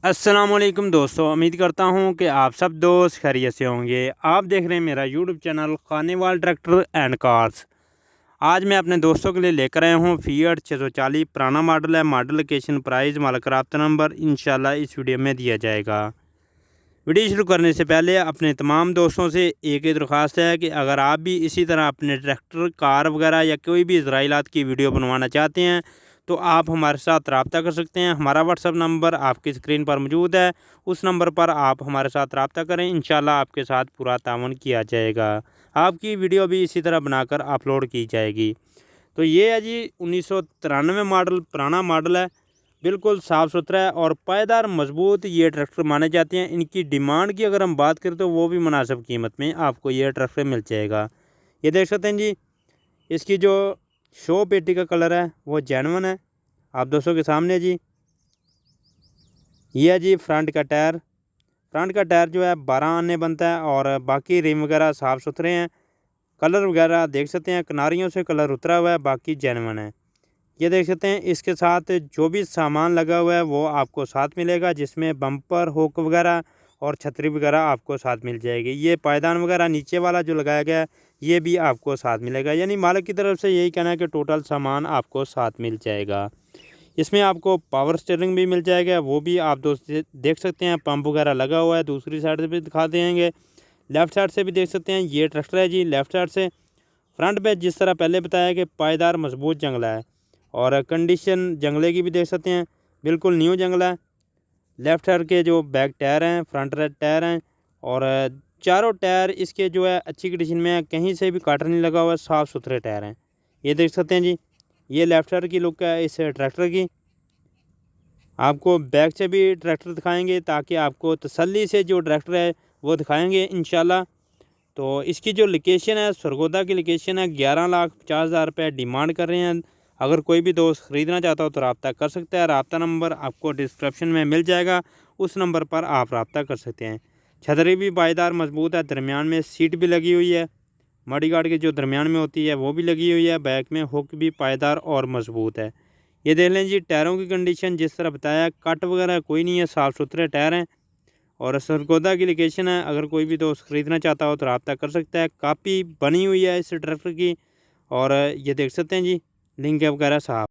अस्सलामुअलैकुम दोस्तों, उम्मीद करता हूं कि आप सब दोस्त खैरियत से होंगे। आप देख रहे हैं मेरा YouTube channel Khanewal tractor and cars. आज मैं अपने दोस्तों के लिए लेकर आया हूं फिएट 640। पुराना मॉडल है। मॉडल लोकेशन प्राइस मालिक राब्ता नंबर इंशाल्लाह इस वीडियो में दिया जाएगा। वीडियो शुरू करने से पहले अपने तमाम दोस्तों से एक ही दरख्वास्त है कि अगर आप भी इसी तरह अपने ट्रैक्टर, कार वगैरह या कोई भी ज़राइलात की वीडियो बनवाना चाहते हैं तो आप हमारे साथ रब्ता कर सकते हैं। हमारा व्हाट्सअप नंबर आपकी स्क्रीन पर मौजूद है। उस नंबर पर आप हमारे साथ रब्ता करें, इंशाल्लाह आपके साथ पूरा ताउन किया जाएगा। आपकी वीडियो भी इसी तरह बनाकर अपलोड की जाएगी। तो ये है जी 1993 मॉडल, पुराना मॉडल है। बिल्कुल साफ़ सुथरा है और पायदार मजबूत ये ट्रैक्टर माने जाते हैं। इनकी डिमांड की अगर हम बात करें तो वो भी मुनासिब कीमत में आपको ये ट्रैक्टर मिल जाएगा। ये देख सकते हैं जी, इसकी जो शो पेटी का कलर है वो जेनवन है। आप दोस्तों के सामने जी, ये है जी फ्रंट का टायर। फ्रंट का टायर जो है 12 आने बनता है और बाकी रिम वगैरह साफ़ सुथरे हैं। कलर वगैरह देख सकते हैं, किनारियों से कलर उतरा हुआ है, बाकी जेनवन है। ये देख सकते हैं, इसके साथ जो भी सामान लगा हुआ है वो आपको साथ मिलेगा, जिसमें बम्पर, हुक वगैरह और छतरी वगैरह आपको साथ मिल जाएगी। ये पायदान वगैरह नीचे वाला जो लगाया गया है ये भी आपको साथ मिलेगा। यानी मालिक की तरफ से यही कहना है कि टोटल सामान आपको साथ मिल जाएगा। इसमें आपको पावर स्टीयरिंग भी मिल जाएगा, वो भी आप दोस्त देख सकते हैं। पंप वगैरह लगा हुआ है। दूसरी साइड से भी दिखा देंगे, लेफ़्ट साइड से भी देख सकते हैं। ये ट्रैक्टर है जी लेफ़्ट साइड से। फ्रंट पे जिस तरह पहले बताया कि पायदार मजबूत जंगला है और कंडीशन जंगले की भी देख सकते हैं, बिल्कुल न्यू जंगला है। लेफ़्ट साइड के जो बैक टायर हैं, फ्रंट टायर हैं और चारों टायर इसके जो है अच्छी कंडीशन में है, कहीं से भी काटर नहीं लगा हुआ है, साफ़ सुथरे टायर हैं। ये देख सकते हैं जी, ये लेफ़्ट साइड की लुक है इस ट्रैक्टर की। आपको बैक से भी ट्रैक्टर दिखाएंगे ताकि आपको तसल्ली से जो ट्रैक्टर है वो दिखाएंगे इंशाल्लाह। तो इसकी जो लोकेशन है सरगोदा की लोकेशन है। 11,50,000 रुपये डिमांड कर रहे हैं। अगर कोई भी दोस्त ख़रीदना चाहता हो तो रब्ता कर सकता है। रब्ता नंबर आपको डिस्क्रिप्शन में मिल जाएगा, उस नंबर पर आप रब्ता कर सकते हैं। छतरी भी पायदार मजबूत है, दरमियान में सीट भी लगी हुई है। मडी गार्ड के जो दरमियान में होती है वो भी लगी हुई है। बैक में हुक भी पायदार और मजबूत है। ये देख लें जी, टायरों की कंडीशन जिस तरह बताया, कट वगैरह कोई नहीं है, साफ़ सुथरे टायर हैं और सरगोदा की लोकेशन है। अगर कोई भी दोस्त ख़रीदना चाहता हो तो रब्ता कर सकता है। काफ़ी बनी हुई है इस ट्रैक्टर की और ये देख सकते हैं जी, लिंक वगैरह साफ।